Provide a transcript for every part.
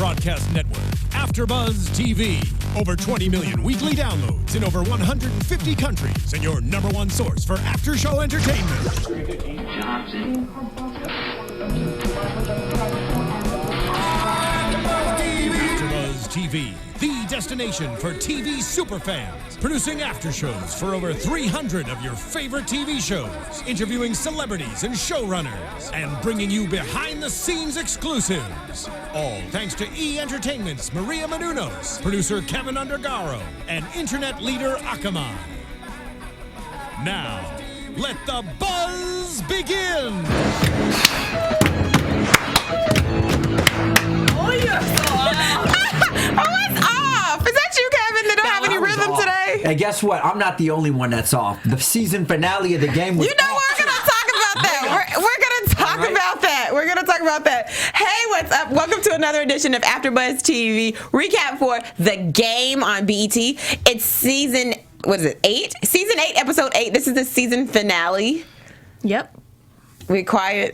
broadcast network, Afterbuzz TV. Over 20 million weekly downloads in over 150 countries, and your number one source for after-show entertainment. Afterbuzz TV, the destination for TV superfans, producing after shows for over 300 of your favorite TV shows, interviewing celebrities and showrunners, and bringing you behind-the-scenes exclusives. All thanks to E! Entertainment's Maria Menounos, producer Kevin Undergaro, and internet leader Akamai. Now, let the buzz begin! Oh, you're so off. What's off? Is that you, Kevin, that don't have any rhythm today? And guess what? I'm not the only one that's off. The season finale of the game was You know, off. we're going to talk about that. We're going to talk about that. We're going to talk about that. Hey, what's up? Welcome to another edition of Afterbuzz TV. Recap for The Game on BET. It's season, what is it, 8? Season 8, episode 8. This is the season finale. Yep. We quiet.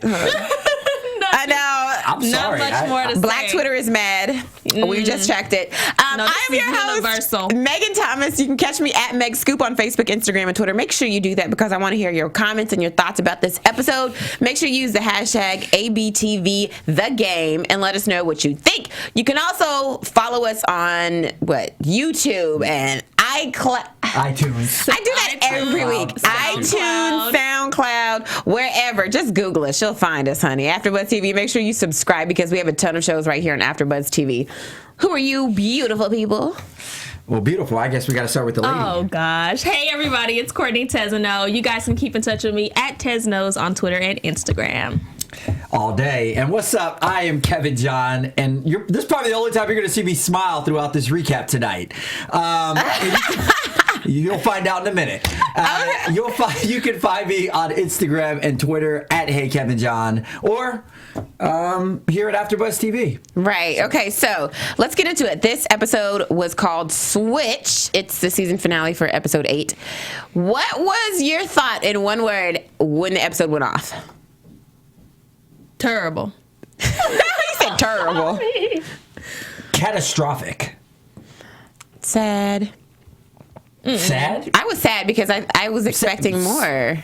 I know. I'm sorry. Not much more to say. Black Twitter is mad. We just checked it. No, I'm your host, universal. Megan Thomas. You can catch me at Meg Scoop on Facebook, Instagram, and Twitter. Make sure you do that because I want to hear your comments and your thoughts about this episode. Make sure you use the hashtag ABTVTheGame and let us know what you think. You can also follow us on YouTube and iTunes. I do that every week. iTunes, SoundCloud, wherever. Just Google us. She'll find us, honey. AfterBuzz TV. Make sure you subscribe because we have a ton of shows right here on AfterBuzz TV. Who are you, beautiful people? Well, beautiful. I guess we got to start with the lady. Oh, gosh. Hey, everybody. It's Courtney Tezeno. You guys can keep in touch with me at Teznos on Twitter and Instagram. All day. And what's up? I am Kevin John, and this is probably the only time you're going to see me smile throughout this recap tonight. You'll find out in a minute. You can find me on Instagram and Twitter at HeyKevinJohn or here at AfterBuzz TV. Right. Okay. So let's get into it. This episode was called Switch. It's the season finale for episode 8. What was your thought in one word when the episode went off? Terrible. You said terrible. Catastrophic. Sad. Sad? I was sad because I was expecting more.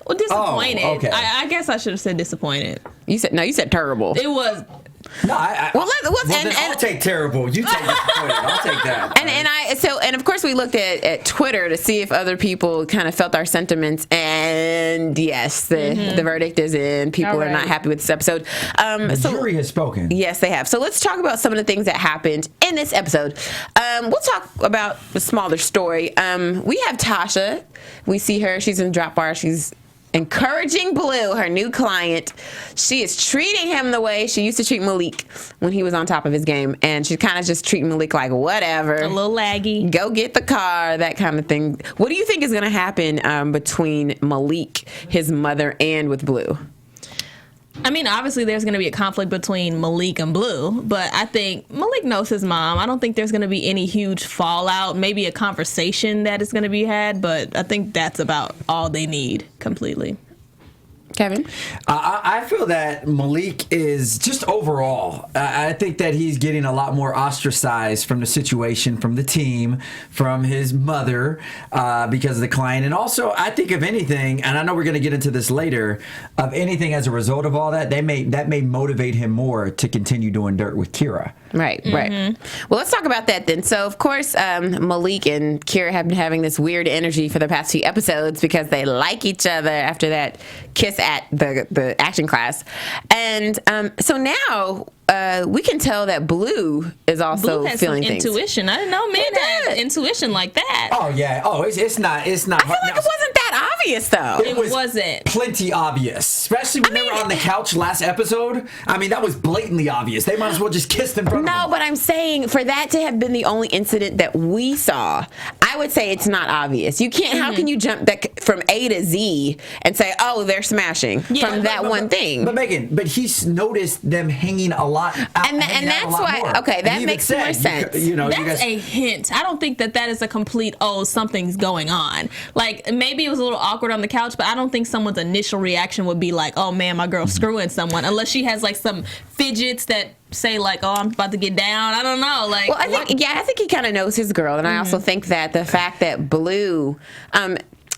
Well, disappointed. Oh, okay. I guess I should have said disappointed. You said terrible. It was. No, I'll take terrible. You take disappointed. I'll take that. And of course we looked at Twitter to see if other people kind of felt our sentiments, and yes, the verdict is in. People are not happy with this episode. The jury has spoken. Yes, they have. So let's talk about some of the things that happened in this episode. We'll talk about the smaller story. We have Tasha. We see her. She's in the drop bar. She's encouraging Blue, her new client. She is treating him the way she used to treat Malik when he was on top of his game. And she's kind of just treating Malik like whatever. A little laggy. Go get the car, that kind of thing. What do you think is going to happen between Malik, his mother, and with Blue? I mean, obviously there's going to be a conflict between Malik and Blue, but I think Malik knows his mom. I don't think there's going to be any huge fallout, maybe a conversation that is going to be had, but I think that's about all they need completely. Kevin? I feel that Malik is just overall, I think that he's getting a lot more ostracized from the situation, from the team, from his mother, because of the client. And also, I think of anything, and I know we're going to get into this later, of anything as a result of all that, that may motivate him more to continue doing dirt with Kira. Right. Well, let's talk about that then. So, of course, Malik and Kira have been having this weird energy for the past few episodes because they like each other after that kiss at the acting class. And so now we can tell that Blue is also Blue has feeling some things. intuition. I didn't know men have intuition like that. Oh, yeah. Oh, it's not. I feel like it wasn't that obvious, though. It wasn't. Plenty obvious, especially when they were on the couch last episode. I mean, that was blatantly obvious. They might as well just kiss in front of No, them. but I'm saying for that to have been the only incident that we saw, I would say it's not obvious. You can't. How can you jump that from A to Z and say, "Oh, they're smashing" from that one thing? But Megan, he's noticed them hanging a lot, and that's why. More. Okay, that makes more sense. That's a hint. I don't think that is a complete, something's going on. Like, maybe it was a little awkward on the couch, but I don't think someone's initial reaction would be like, "Oh man, my girl's screwing someone," unless she has like some fidgets that say like, "Oh, I'm about to get down." I don't know. Like, well, I think he kind of knows his girl, and I also think that the fact that Blue,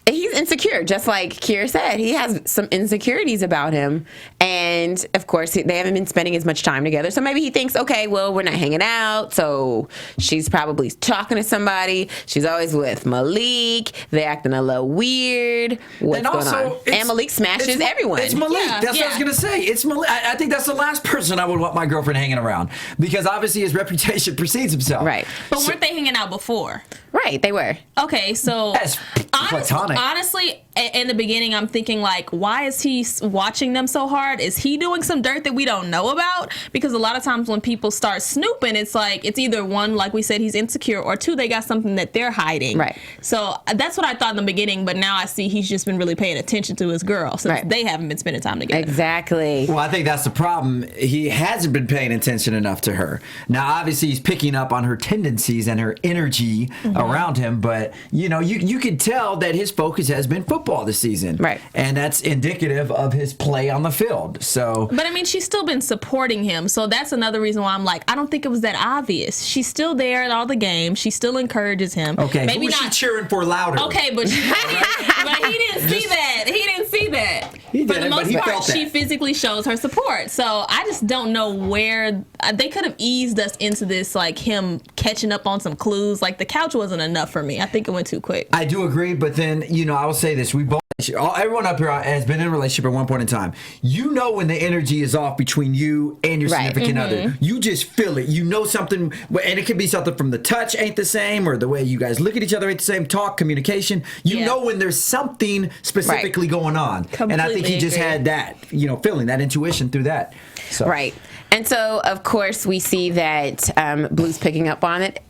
he's insecure, just like Kira said. He has some insecurities about him, and of course, they haven't been spending as much time together. So maybe he thinks, okay, well, we're not hanging out, so she's probably talking to somebody. She's always with Malik. They're acting a little weird. What's going on? And Malik smashes everyone. It's Malik. Yeah, That's what I was gonna say. It's Malik. I think that's the last person I would want my girlfriend hanging around, because obviously his reputation precedes himself. Right. but weren't they hanging out before? Right, they were. Okay, so That's platonic. honestly, in the beginning, I'm thinking like, why is he watching them so hard? Is he doing some dirt that we don't know about? Because a lot of times when people start snooping, it's like it's either one, like we said, he's insecure, or two, they got something that they're hiding. Right. So that's what I thought in the beginning, but now I see he's just been really paying attention to his girl since they haven't been spending time together. Exactly. Well, I think that's the problem. He hasn't been paying attention enough to her. Now, obviously, he's picking up on her tendencies and her energy around him, but you could tell that his focus has been football this season. Right. And that's indicative of his play on the field. So, But I mean, she's still been supporting him, so that's another reason why I'm like, I don't think it was that obvious. She's still there at all the games. She still encourages him. okay, maybe who is she cheering for louder? Okay, but he didn't see that. He didn't see that. He For the didn't, but most he part, felt that. she physically shows her support. So I just don't know where they could have eased us into this, like him catching up on some clues. Like the couch wasn't enough for me. I think it went too quick. I do agree, but then, I will say this. We both, everyone up here has been in a relationship at one point in time. You know when the energy is off between you and your Right. significant other. You just feel it. You know something, and it could be something from the touch ain't the same, or the way you guys look at each other ain't the same, talk, communication. You know when there's something specifically going on. And I think he just agree. had that, feeling, that intuition through that. So. Right. And so, of course, we see that Blue's picking up on it.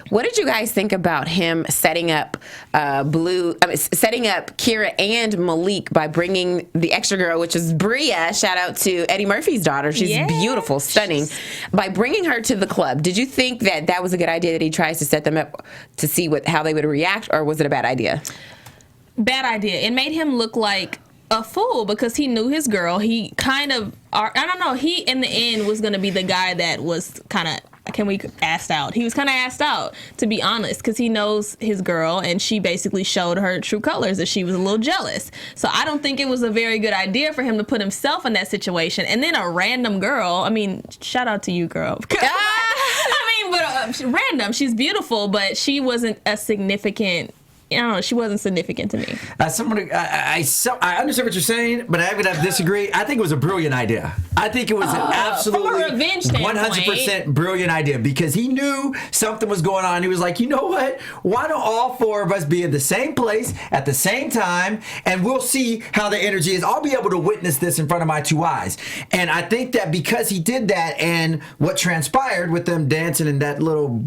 What did you guys think about him setting up setting up Kira and Malik by bringing the extra girl, which is Bria? Shout out to Eddie Murphy's daughter. She's beautiful, stunning. By bringing her to the club, did you think that was a good idea that he tries to set them up to see how they would react, or was it a bad idea? Bad idea. It made him look like a fool because he knew his girl. He kind of, I don't know, he in the end was going to be the guy that was kind of, asked out. He was kind of asked out, to be honest, because he knows his girl, and she basically showed her true colors, that she was a little jealous. So I don't think it was a very good idea for him to put himself in that situation. And then a random girl, I mean, shout out to you, girl. Random. She's beautiful, but she wasn't a significant, I don't know, she wasn't significant to me. I understand what you're saying, but I'm going to have to disagree. I think it was a brilliant idea. I think it was an absolutely from a revenge standpoint, 100% brilliant idea, because he knew something was going on. He was like, you know what? Why don't all four of us be in the same place at the same time, and we'll see how the energy is. I'll be able to witness this in front of my two eyes. And I think that because he did that, and what transpired with them dancing and that little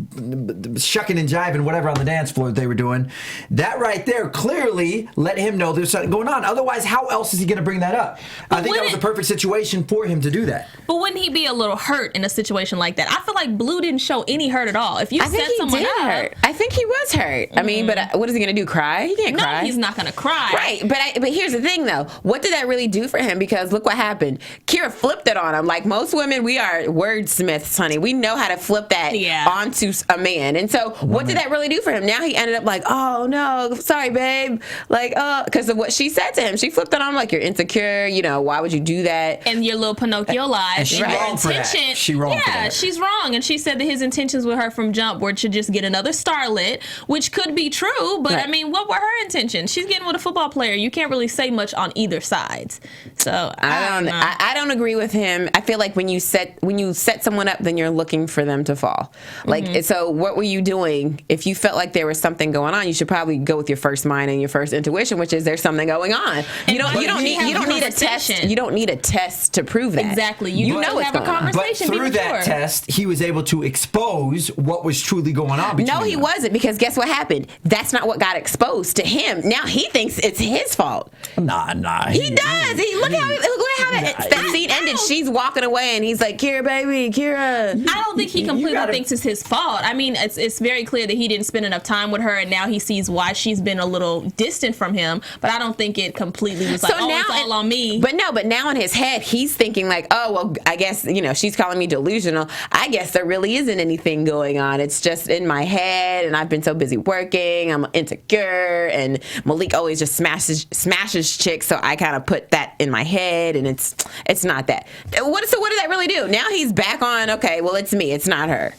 shucking and jiving, whatever on the dance floor they were doing, that right there clearly let him know there's something going on. Otherwise, how else is he going to bring that up? I think that was a perfect situation for him to do that. But wouldn't he be a little hurt in a situation like that? I feel like Blue didn't show any hurt at all. If you set someone up, hurt. I think he was hurt. I mean, but what is he going to do? Cry? He can't cry. No, he's not going to cry. Right. But here's the thing, though. What did that really do for him? Because look what happened. Kira flipped it on him. Like most women, we are wordsmiths, honey. We know how to flip that onto a man. And so what did that really do for him? Now he ended up like, oh, no, sorry, babe. Like, because of what she said to him. She flipped it on him like, you're insecure. Why would you do that? And your little Pinocchio lies. And she's wrong for that. She's wrong for that. She's wrong. And she said that his intentions with her from jump were to just get another starlet, which could be true. But I mean, what were her intentions? She's getting with a football player. You can't really say much on either side. So I don't agree with him. I feel like when you set someone up, then you're looking for them to fall. Like, so what were you doing? If you felt like there was something going on, you should probably go with your first mind and your first intuition, which is there's something going on. You don't need a test. You don't need a test to prove that. Exactly. You know it's going on. But through that test, he was able to expose what was truly going on between No, he them. wasn't, because guess what happened? That's not what got exposed to him. Now he thinks it's his fault. Nah. He does. Look how that scene ended. She's walking away, and he's like, Kira, baby, Kira. I don't think he completely thinks it's his fault. I mean, it's very clear that he didn't spend enough time with her, and now he sees why she's been a little distant from him, but I don't think it completely was like, it's all on me. But now in his head, he's thinking like, oh, well, I guess, she's calling me delusional. I guess there really isn't anything going on. It's just in my head, and I've been so busy working. I'm insecure, and Malik always just smashes chicks, so I kind of put that in my head, and it's not that. So what did that really do? Now he's back on, okay, well, it's me. It's not her.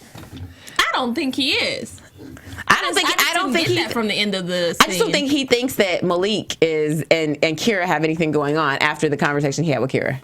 I don't think he is. I don't think that from the end of the scene. I just don't think he thinks that Malik is and Kira have anything going on after the conversation he had with Kira.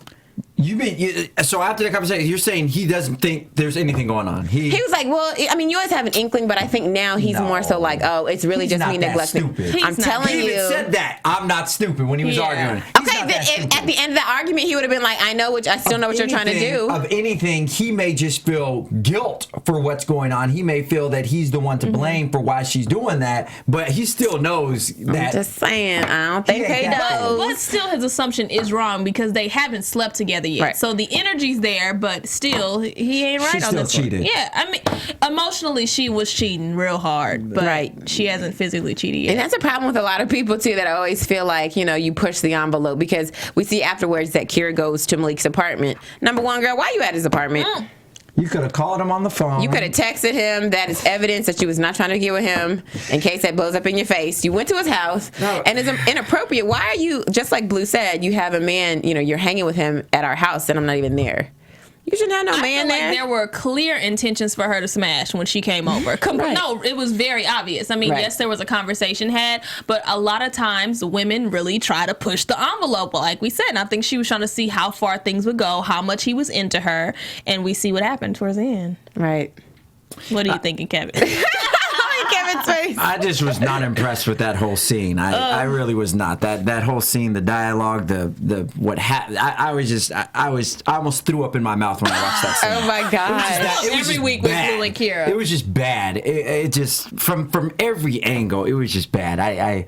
You mean so after the conversation, you're saying he doesn't think there's anything going on? He was like, well, I mean, you always have an inkling, but I think now he's more so like, oh, it's really just me neglecting. I'm telling you. He even said that. I'm not stupid when he was arguing. Okay, then at the end of the argument, he would have been like, I still know what you're trying to do. Of anything, he may just feel guilt for what's going on. He may feel that he's the one to blame for why she's doing that, but he still knows that. I'm just saying, I don't think he knows. But still, his assumption is wrong because they haven't slept together yet. Right. So the energy's there, but still, he ain't right on this cheated. one. Yeah, I mean, emotionally, she was cheating real hard, but she hasn't physically cheated yet. And that's a problem with a lot of people, too, that always feel like, you push the envelope, because we see afterwards that Kira goes to Malik's apartment. Number one, girl, why you at his apartment? You could have called him on the phone. You could have texted him. That is evidence that you was not trying to get with him in case that blows up in your face. You went to his house, and it's inappropriate. Why are you, just like Blue said, you have a man, you're hanging with him at our house, and I'm not even there. You shouldn't have no man there. Like there were clear intentions for her to smash when she came over. No, it was very obvious. I mean, yes, there was a conversation had, but a lot of times women really try to push the envelope, like we said. And I think she was trying to see how far things would go, how much he was into her, and we see what happened towards the end. Right. What are you thinking, Kevin? Kevin's face. I just was not impressed with that whole scene. I really was not. That whole scene, the dialogue, the what happened. I almost threw up in my mouth when I watched that scene. Oh my god! Every week with Blue and Kira. It was just bad. It just from every angle, it was just bad.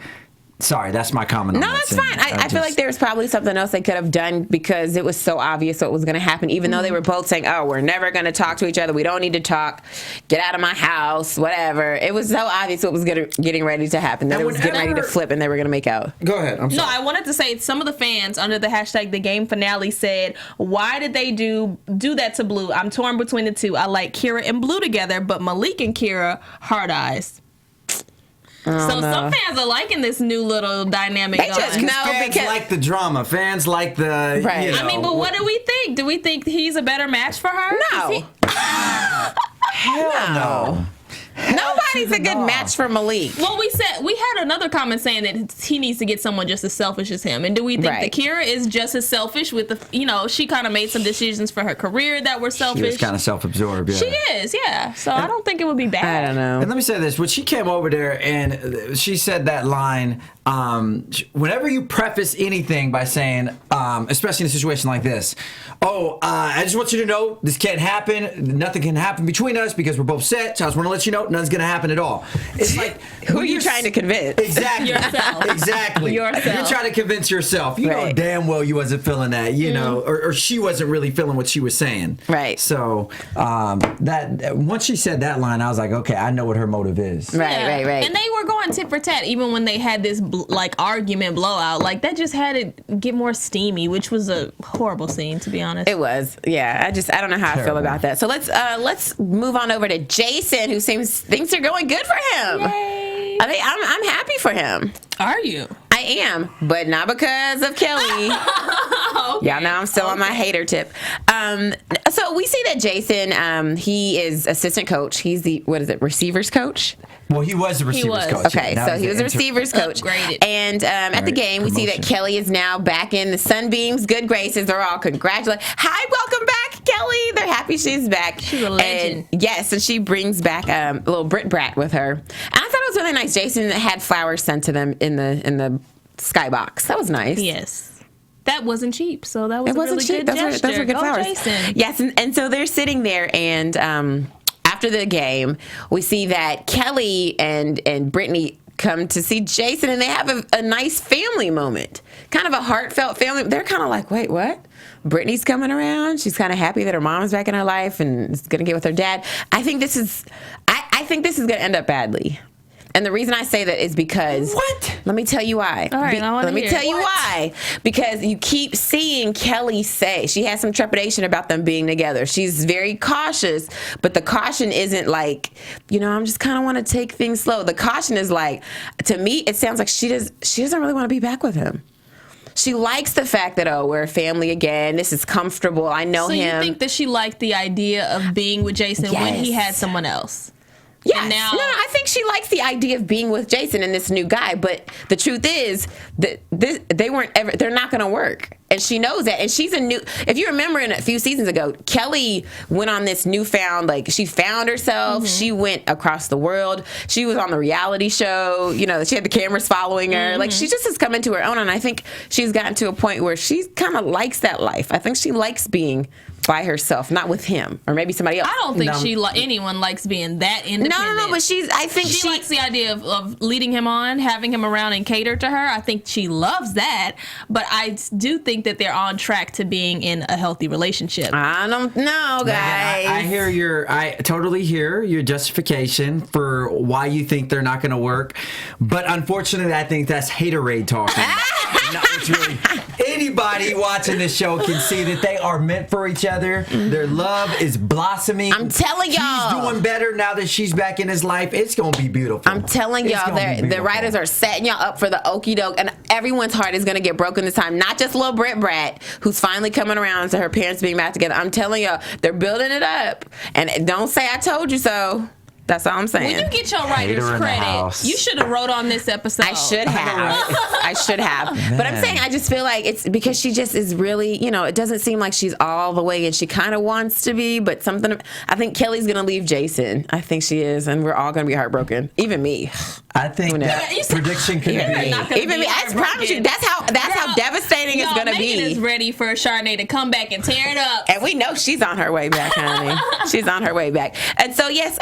Sorry, that's my comment on that. No, that's fine. I feel like there was probably something else they could have done because it was so obvious what was going to happen, even though they were both saying, oh, we're never going to talk to each other. We don't need to talk. Get out of my house, whatever. It was so obvious what was getting ready to happen. That it was getting ready to flip and they were going to make out. Go ahead. I'm sorry. No, I wanted to say some of the fans under the hashtag The Game Finale said, why did they do that to Blue? I'm torn between the two. I like Kira and Blue together, but Malik and Kira, hard eyes. Some fans are liking this new little dynamic. They just fans like the drama. Fans like the right. I mean, but what do we think? Do we think he's a better match for her? No. Hell no. Nobody's a good match for Malik. Well, we had another comment saying that he needs to get someone just as selfish as him. And do we think that Kira is just as selfish with she kind of made some decisions for her career that were selfish. She was kind of self-absorbed. Yeah. She is, yeah. So I don't think it would be bad. I don't know. And let me say this: when she came over there and she said that line, whenever you preface anything by saying, especially in a situation like this, I just want you to know this can't happen. Nothing can happen between us because we're both set. So I just want to let you know nothing's going to happen at all. It's like, who are you trying to convince? Exactly. Yourself. Exactly. Yourself. You're trying to convince yourself. You know damn well you wasn't feeling that, or she wasn't really feeling what she was saying. Right. So that once she said that line, I was like, okay, I know what her motive is. Right. And they were going tit for tat, even when they had this argument blowout. Like that just had it get more steamy, which was a horrible scene, to be honest. It was. Yeah. I don't know how I feel about that. So let's move on over to Jason, who thinks are going good for him. Yay. I mean, I'm happy for him. Are you? I am, but not because of Kelly. Okay. Y'all know I'm still on my hater tip. So we see that Jason, he is assistant coach. He's the, receivers coach? Well, he was the receivers coach. Okay, so he was a receivers coach. Upgraded. And at the game, we see that Kelly is now back in the Sunbeams' good graces. They're all congratulating. Hi, welcome back, Kelly. They're happy she's back. She's a legend. And yes, and she brings back a little Brit Brat with her. And I thought it was really nice. Jason had flowers sent to them in the skybox. That was nice. Yes. That wasn't cheap, so that was it wasn't really cheap. good Those gesture. were good Go flowers. Jason. Yes, and so they're sitting there, and after the game, we see that Kelly and Brittany come to see Jason, and they have a nice family moment, kind of a heartfelt family. They're kind of like, wait, what? Brittany's coming around. She's kind of happy that her mom's back in her life and is going to get with her dad. I think this is going to end up badly. And the reason I say that is because... What? Let me tell you why. All right, I want to Let me tell you why. Because you keep seeing Kelly say, she has some trepidation about them being together. She's very cautious, but the caution isn't like, I'm just kind of want to take things slow. The caution is like, to me, it sounds like she doesn't really want to be back with him. She likes the fact that, we're a family again. This is comfortable. I know him. So you think that she liked the idea of being with Jason when he had someone else? Yes. No, I think she likes the idea of being with Jason and this new guy. But the truth is that they're not going to work. And she knows that. And she's if you remember in a few seasons ago, Kelly went on this newfound, she found herself. Mm-hmm. She went across the world. She was on the reality show. She had the cameras following her. Mm-hmm. She just has come into her own. And I think she's gotten to a point where she kind of likes that life. I think she likes being by herself, not with him or maybe somebody else. I don't think anyone likes being that independent. No, but I think she likes the idea of leading him on, having him around and cater to her. I think she loves that, but I do think that they're on track to being in a healthy relationship. I don't know, guys. I totally hear your justification for why you think they're not going to work, but unfortunately, I think that's haterade talking. No, it's really anybody watching this show can see that they are meant for each other. Their love is blossoming. I'm telling y'all. He's doing better now that she's back in his life. It's going to be beautiful. I'm telling y'all, the writers are setting y'all up for the okie doke, and everyone's heart is going to get broken this time. Not just little Brit Brat, who's finally coming around to her parents being back together. I'm telling y'all, they're building it up. And don't say I told you so. That's all I'm saying. When you get your writer's credit, you should have wrote on this episode. I should have. Man. But I'm saying I just feel like it's because she just is really, it doesn't seem like she's all the way, and she kind of wants to be, but I think Kelly's going to leave Jason. I think she is, and we're all going to be heartbroken. Even me. I think that prediction could be. Even me. I promise you, that's how devastating it's going to be. Megan is ready for Charnay to come back and tear it up. And we know she's on her way back, honey. She's on her way back. And so, yes,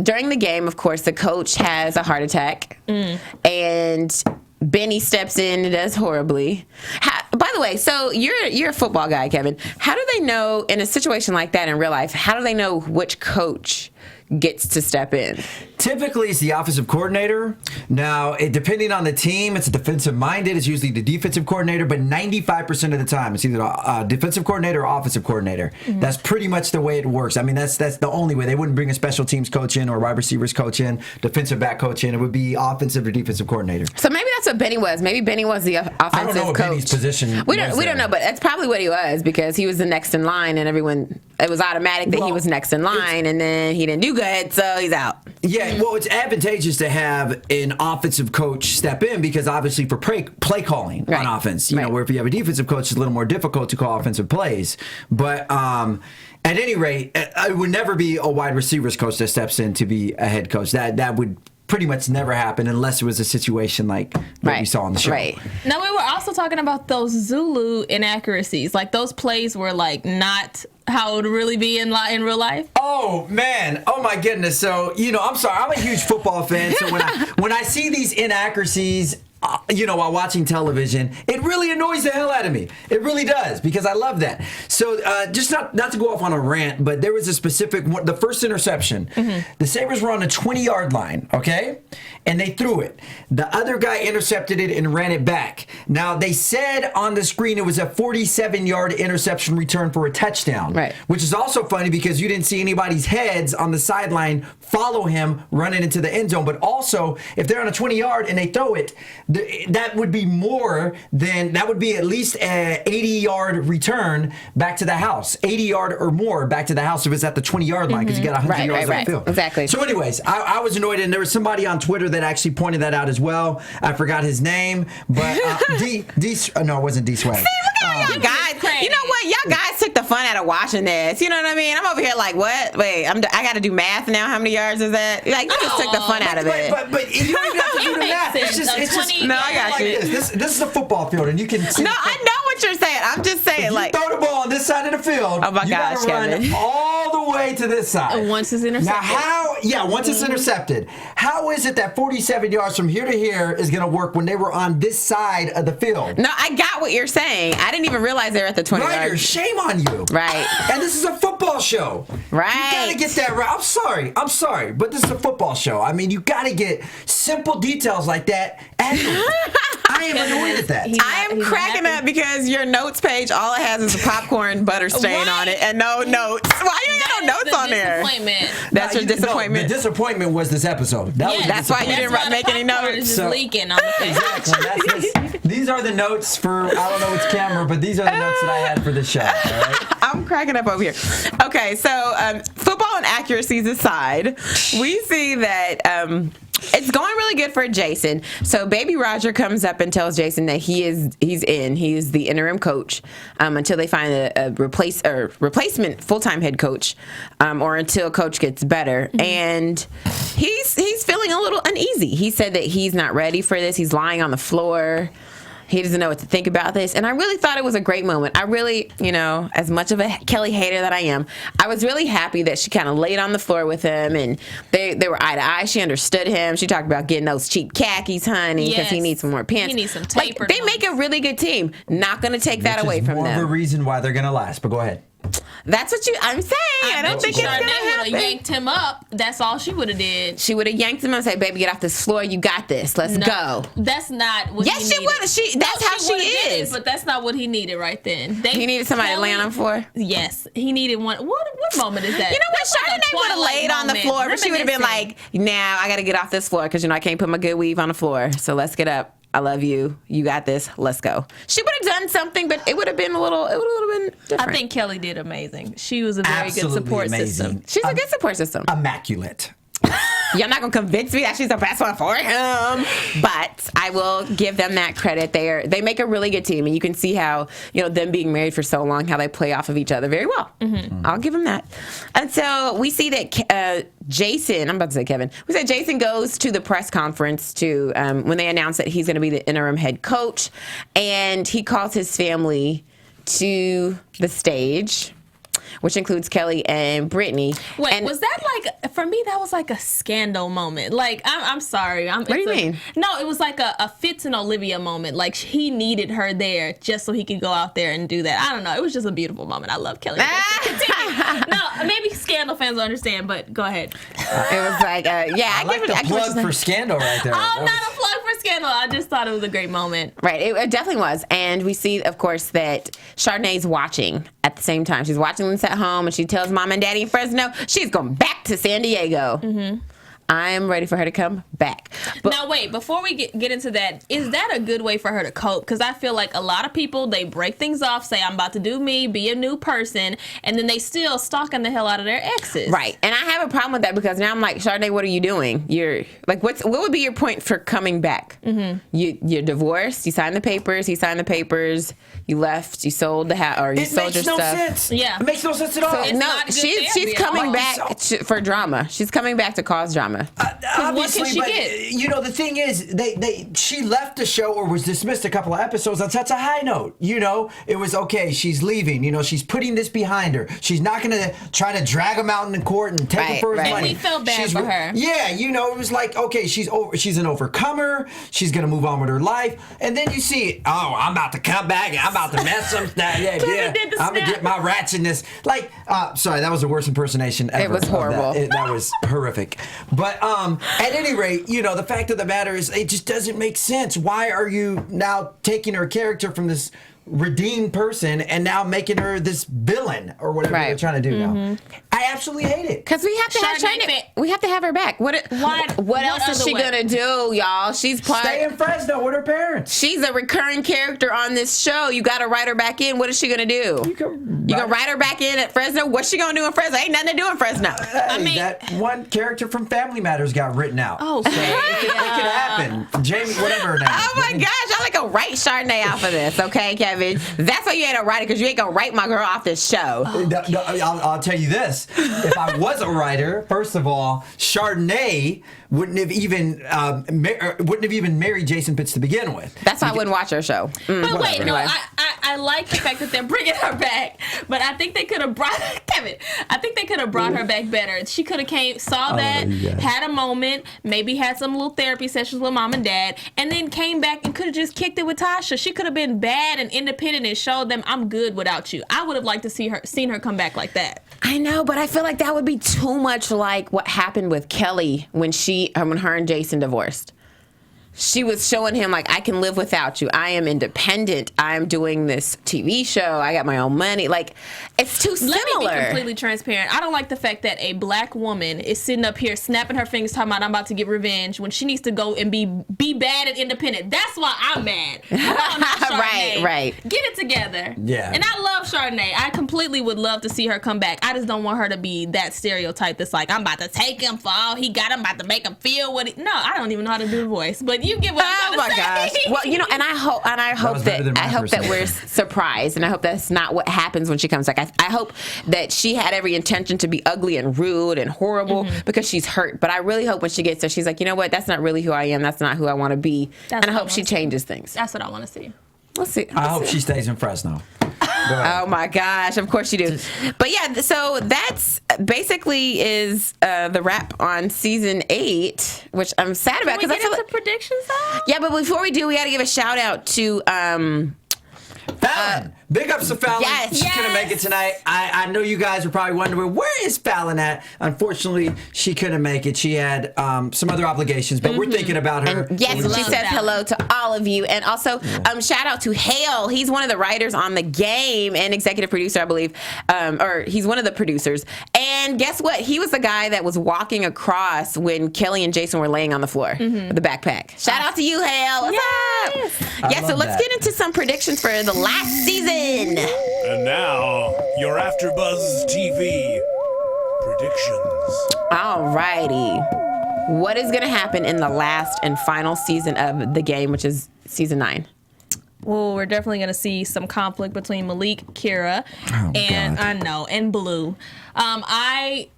during the game, of course, the coach has a heart attack, and Benny steps in and does horribly. By the way, so you're a football guy, Kevin. How do they know in a situation like that in real life? How do they know which coach gets to step in? Typically, it's the offensive coordinator. Now, depending on the team, it's defensive-minded. It's usually the defensive coordinator, but 95% of the time, it's either a defensive coordinator or offensive coordinator. Mm-hmm. That's pretty much the way it works. I mean, that's the only way. They wouldn't bring a special teams coach in or wide receivers coach in, defensive back coach in. It would be offensive or defensive coordinator. So maybe that's what Benny was. Maybe Benny was the offensive coach. I don't know what Benny's position we don't know, but that's probably what he was, because he was the next in line, and it was automatic that he was next in line, and then he didn't do good, so he's out. Yeah, well, it's advantageous to have an offensive coach step in, because obviously for play calling on offense, you know, where if you have a defensive coach, it's a little more difficult to call offensive plays. But at any rate, it would never be a wide receivers coach that steps in to be a head coach. That would pretty much never happen unless it was a situation like what we saw on the show. Right. Now, we were also talking about those Zulu inaccuracies. Like, those plays were, like, not how it would really be in real life. Oh, man. Oh, my goodness. So, I'm sorry. I'm a huge football fan. So when I see these inaccuracies, while watching television, it really annoys the hell out of me. It really does, because I love that. So just not to go off on a rant, but there was a specific one, the first interception. Mm-hmm. The Sabres were on a 20-yard line, okay? And they threw it. The other guy intercepted it and ran it back. Now, they said on the screen it was a 47-yard interception return for a touchdown. Right. Which is also funny because you didn't see anybody's heads on the sideline follow him running into the end zone. But also, if they're on a 20-yard and they throw it, that would be at least an 80-yard return back to the house. 80-yard or more back to the house if it's at the 20-yard line, because you got 100 yards on the field. Exactly. So anyways, I was annoyed, and there was somebody on Twitter that actually pointed that out as well. I forgot his name, but no, it wasn't D Swag. See, look at y'all guys. You know what? Y'all guys took the fun out of watching this. You know what I mean? I'm over here like, what? Wait, I got to do math now. How many yards is that? Like, you just took the fun out of it. But you don't even have to do the math. It's just no, I got you. This is a football field, and you can see. No, I know what you're saying. I'm just saying, if you throw the ball on this side of the field, oh my you gosh, gotta Kevin. run all the way to this side. And once it's intercepted. Once it's intercepted, how is it that 47 yards from here to here is going to work when they were on this side of the field? No, I got what you're saying. I didn't even realize they were at the 20. Writer, shame on you. Right. And this is a football show. Right. You gotta get that right. I'm sorry, but this is a football show. I mean, you gotta get simple details like that accurate. I am annoyed at that. I am cracking up because your notes page, all it has is a popcorn butter stain on it and no notes. Why you ain't got no notes on there? That's your disappointment. The disappointment was this episode. That's why you didn't make any notes. It's just leaking on the page. Exactly. These are the notes for, I don't know which camera, but these are the notes that I had for this show. All right? I'm cracking up over here. Okay, so football inaccuracies aside, we see that it's going really good for Jason. So Baby Roger comes up and tells Jason that he's the interim coach until they find a replacement full-time head coach, or until coach gets better. Mm-hmm. And he's feeling a little uneasy. He said that he's not ready for this. He's lying on the floor. He doesn't know what to think about this. And I really thought it was a great moment. I really, as much of a Kelly hater that I am, I was really happy that she kind of laid on the floor with him and they were eye to eye. She understood him. She talked about getting those cheap khakis, honey, because he needs some more pants. He needs some tapered They make a really good team. Not going to take that away from them. More of a reason why they're going to last, but go ahead. That's what I'm saying. I don't think it's going to happen. Would have yanked him up. That's all she would have did. She would have yanked him up and said, baby, get off this floor. You got this. Let's go. That's not what he needed. Yes, she would. That's how she is. But that's not what he needed right then. He needed somebody to lay on the floor? Yes. He needed one. What moment is that? You know what? Chardonnay would have laid on the floor, but she would have been like, now I got to get off this floor because, I can't put my good weave on the floor. So let's get up. I love you. You got this. Let's go. She would have done something, but it would have been a little different. I think Kelly did amazing. She was a very good support system. She's a good support system. Immaculate. You're not going to convince me that she's the best one for him. But I will give them that credit. They make a really good team. And you can see how, them being married for so long, how they play off of each other very well. Mm-hmm. I'll give them that. And so we see that Jason, I'm about to say Kevin, we said Jason goes to the press conference when they announce that he's going to be the interim head coach. And he calls his family to the stage, which includes Kelly and Brittany. Wait, was that for me, that was like a scandal moment. Like, I'm sorry. What do you mean? No, it was like a Fitz and Olivia moment. Like, he needed her there just so he could go out there and do that. I don't know. It was just a beautiful moment. I love Kelly. No, maybe Scandal fans will understand, but go ahead. It was like, I like the plug for Scandal right there. Oh, not a plug for Scandal. I just thought it was a great moment. Right. It definitely was. And we see, of course, that Chardonnay's watching at the same time. She's watching this at home, and she tells Mom and Daddy in Fresno she's going back to San Diego. Mm-hmm. I'm ready for her to come back. But now, wait, before we get into that, is that a good way for her to cope? Because I feel like a lot of people, they break things off, say, I'm about to do me, be a new person, and then they still stalking the hell out of their exes. Right. And I have a problem with that because now I'm like, Chardonnay, what are you doing? You're like, what would be your point for coming back? Mm-hmm. You're divorced, you signed the papers, he signed the papers, you left, you sold the house, or you sold your stuff. It makes no sense. Yeah. It makes no sense at all. So, she's coming back for drama. She's coming back to cause drama. Obviously, but the thing is, she left the show or was dismissed a couple of episodes on such a high note. It was okay. She's leaving. She's putting this behind her. She's not going to try to drag him out in court and take her for his money. And we felt bad for her. Yeah, it was like, okay, she's an overcomer. She's going to move on with her life, and then you see, I'm about to come back. I'm about to mess some stuff. Yeah. I'm gonna get my rats in this. Like, sorry, that was the worst impersonation ever. It was horrible. That was horrific. But at any rate, the fact of the matter is, it just doesn't make sense. Why are you now taking her character from this redeemed person and now making her this villain or whatever they're trying to do now? I absolutely hate it. Because we have to have her back. What else is she gonna do, y'all? She's stay in Fresno with her parents. She's a recurring character on this show. You got to write her back in. What is she gonna do? You gonna write her back in at Fresno? What's she gonna do in Fresno? Ain't nothing to do in Fresno. That one character from Family Matters got written out. Oh, so it could happen. Jamie, whatever her name. Oh my gosh, y'all like a write Chardonnay off of this, okay, Kevin? That's why you ain't a writer, because you ain't gonna write my girl off this show. No, I'll tell you this. because if I was a writer, first of all, Chardonnay wouldn't have even married Jason Pitts to begin with. That's why I wouldn't watch her show. But wait, no, Anyway. I like the fact that they're bringing her back, but I think they could have brought Kevin. I think they could have brought her back better. She could have saw that, had a moment, maybe had some little therapy sessions with mom and dad, and then came back and could have just kicked it with Tasha. She could have been bad and independent and showed them, I'm good without you. I would have liked to seen her come back like that. I know, but I feel like that would be too much like what happened with Kelly when her and Jason divorced. She was showing him, like, I can live without you. I am independent. I'm doing this TV show. I got my own money. Like, it's too similar. Let me be completely transparent. I don't like the fact that a black woman is sitting up here snapping her fingers talking about I'm about to get revenge when she needs to go and be bad and independent. That's why I'm mad. Right. Get it together. Yeah. And I love Chardonnay. I completely would love to see her come back. I just don't want her to be that stereotype that's like, I'm about to take him for all he got. I'm about to make him feel what he... No, I don't even know how to do the voice. But you get what I'm trying to say. Gosh. Well, you know, and I hope that we're surprised, and I hope that's not what happens when she comes back. I hope that she had every intention to be ugly and rude and horrible because she's hurt. But I really hope when she gets there, she's like, you know what? That's not really who I am. That's not who I want to be. And I hope she changes things. That's what I want to see. We'll see. I hope she stays in Fresno. Oh my gosh, of course you do. But yeah, so that's basically is the wrap on season 8, which I'm sad about Can we because I get feel into like predictions though? yeah. But before we do, we got to give a shout out to Fallon. Big ups to Fallon. Yes. She couldn't make it tonight. I know you guys are probably wondering, where is Fallon at? Unfortunately, she couldn't make it. She had some other obligations, but we're thinking about her. And yes, she says hello to all of you. And also, shout out to Hale. He's one of the writers on The Game and executive producer, I believe. Or he's one of the producers. And guess what? He was the guy that was walking across when Kelly and Jason were laying on the floor with the backpack. Shout out to you, Hale. What's up? Yeah, so let's get into some predictions for the last season. And now, your Afterbuzz TV predictions. Alrighty. What is going to happen in the last and final season of The Game, which is season 9? Well, we're definitely going to see some conflict between Malik, Kira, and Blue. I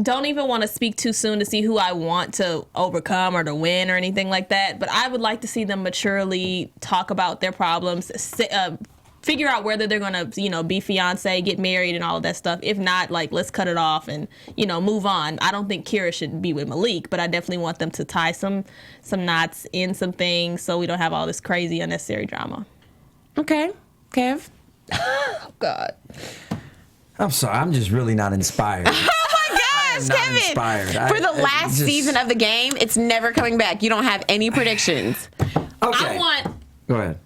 don't even want to speak too soon to see who I want to overcome or to win or anything like that, but I would like to see them maturely talk about their problems, figure out whether they're going to, be fiance, get married and all of that stuff. If not, like, let's cut it off and, move on. I don't think Kira should be with Malik, but I definitely want them to tie some knots in some things so we don't have all this crazy unnecessary drama. Okay. Kev? Oh, God. I'm sorry. I'm just really not inspired. Oh my gosh, Kevin! Inspired. For the last season of The Game, it's never coming back. You don't have any predictions. Okay. Go ahead.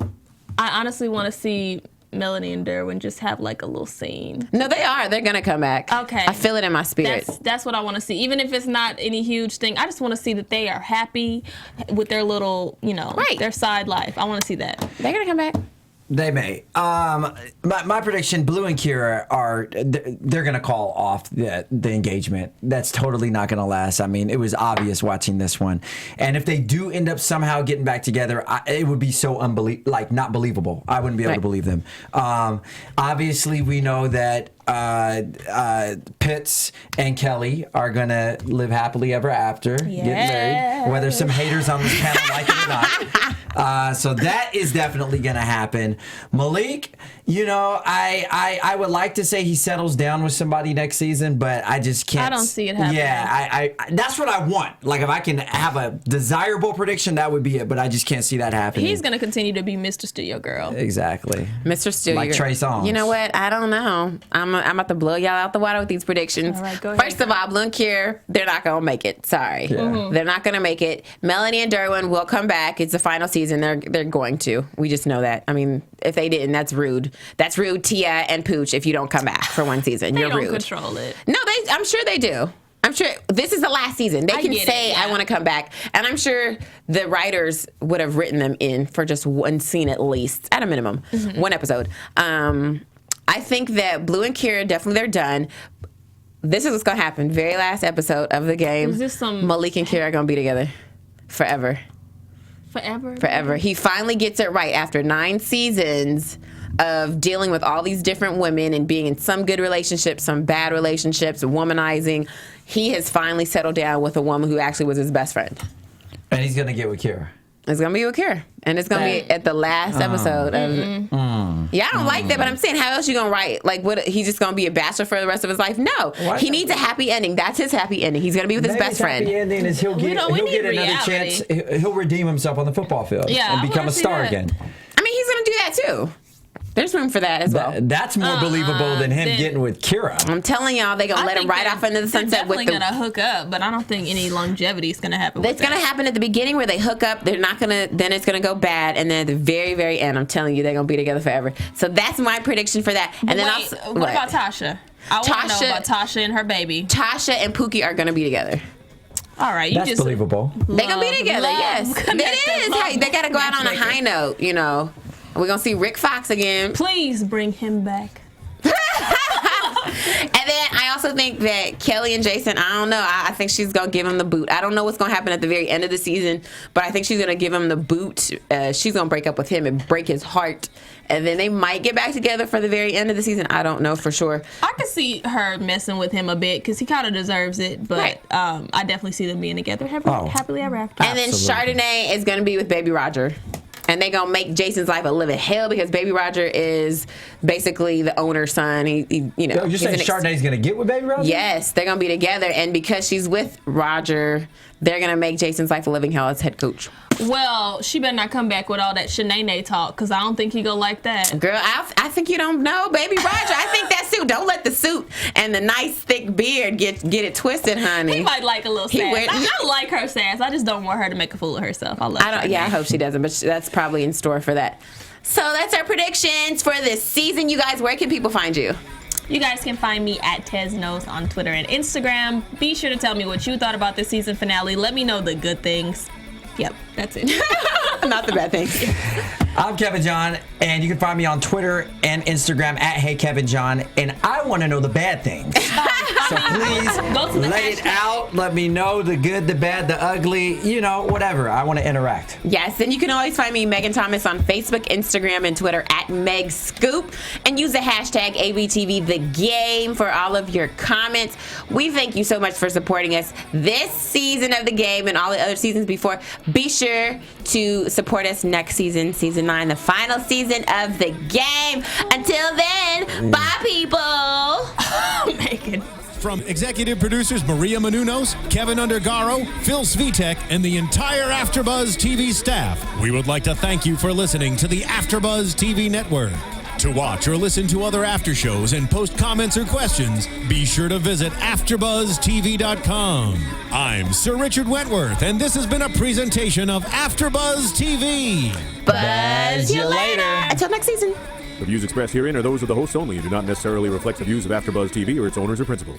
I honestly want to see Melanie and Derwin just have like a little scene. No, they are. They're gonna come back. Okay. I feel it in my spirit. That's what I want to see. Even if it's not any huge thing, I just want to see that they are happy with their little, their side life. I want to see that. They're gonna come back. They may. My prediction: Blue and Kira they're gonna call off the engagement. That's totally not gonna last. I mean, it was obvious watching this one. And if they do end up somehow getting back together, it would be so not believable. I wouldn't be able to believe them. Obviously, we know that Pitts and Kelly are gonna live happily ever after, get married, whether some haters on this panel like it or not. So that is definitely gonna happen. Malik, I would like to say he settles down with somebody next season, but I just can't. I don't see it happening. Yeah, I that's what I want. Like, if I can have a desirable prediction, that would be it. But I just can't see that happening. He's gonna continue to be Mr. Studio Girl. Exactly. Mr. Studio, like Trey Songz. You know what? I don't know. I'm about to blow y'all out the water with these predictions. All right, go ahead. First of all, Blue and Kier, they're not gonna make it. Sorry, Yeah. They're not gonna make it. Melanie and Derwin will come back. It's the final season. They're going to. We just know that. I mean, if they didn't, that's rude. That's rude, Tia and Pooch. If you don't come back for one season, They you're don't rude. control it. No, I'm sure they do. I'm sure this is the last season. They can say, I want to come back. And I'm sure the writers would have written them in for just one scene at least, at a minimum, one episode. I think that Blue and Kira, definitely they're done. This is what's going to happen. Very last episode of The Game. Is this some... Malik and Kira are going to be together forever. Forever? Forever. He finally gets it right after 9 seasons of dealing with all these different women and being in some good relationships, some bad relationships, womanizing, he has finally settled down with a woman who actually was his best friend. And he's going to get with Kira. It's going to be with Kira. And it's going to be at the last episode. Yeah, I don't like that, but I'm saying, how else you going to write? Like, what? He's just going to be a bachelor for the rest of his life? No. He needs a happy ending. That's his happy ending. He's going to be with his best friend. Happy ending is he'll get another chance. He'll redeem himself on the football field and become a star again. I mean, he's going to do that too. There's room for that as well. That's more believable than him getting with Kira. I'm telling y'all, they're going to let him right off into the sunset with They're definitely going to hook up, but I don't think any longevity is going to happen. It's going to happen at the beginning where they hook up. They're not going to, then it's going to go bad. And then at the very, very end, I'm telling you, they're going to be together forever. So that's my prediction for that. And then also, what about Tasha? I want to know about Tasha and her baby. Tasha and Pookie are going to be together. All right, that's believable. They're going to be together, yes. It is. They got to go out on a high note, you know. We're going to see Rick Fox again. Please bring him back. And then I also think that Kelly and Jason, I don't know. I think she's going to give him the boot. I don't know what's going to happen at the very end of the season, but I think she's going to give him the boot. She's going to break up with him and break his heart. And then they might get back together for the very end of the season. I don't know for sure. I could see her messing with him a bit because he kind of deserves it. But I definitely see them being together happily ever after. And then Chardonnay is going to be with Baby Roger. And they're going to make Jason's life a living hell because Baby Roger is basically the owner's son. You're saying Chardonnay's going to get with Baby Roger? Yes, they're going to be together. And because she's with Roger, they're going to make Jason's life a living hell as head coach. Well, she better not come back with all that Shanae talk because I don't think he gonna like that. Girl, I think you don't know, Baby Roger. I think that suit. Don't let the suit and the nice thick beard get it twisted, honey. He might like a little sass. I like her sass. I just don't want her to make a fool of herself. I hope she doesn't, but that's probably in store for that. So that's our predictions for this season. You guys, where can people find you? You guys can find me at Teznos on Twitter and Instagram. Be sure to tell me what you thought about this season finale. Let me know the good things. Yep, that's it. Not the bad things. I'm Kevin John, and you can find me on Twitter and Instagram at HeyKevinJohn, and I want to know the bad things. So please let it out. Let me know the good, the bad, the ugly, whatever. I want to interact. Yes, and you can always find me, Megan Thomas, on Facebook, Instagram, and Twitter at MegScoop, and use the hashtag ABTVTheGame for all of your comments. We thank you so much for supporting us this season of The Game and all the other seasons before. Be sure to support us next season, season 9, the final season of The Game. Until then, bye, people. Megan. From executive producers Maria Menounos, Kevin Undergaro, Phil Svitek, and the entire Afterbuzz TV staff, we would like to thank you for listening to the Afterbuzz TV network. To watch or listen to other after shows and post comments or questions, be sure to visit AfterbuzzTV.com. I'm Sir Richard Wentworth, and this has been a presentation of Afterbuzz TV. Buzz you later. Until next season. The views expressed herein are those of the hosts only and do not necessarily reflect the views of AfterBuzz TV or its owners or principals.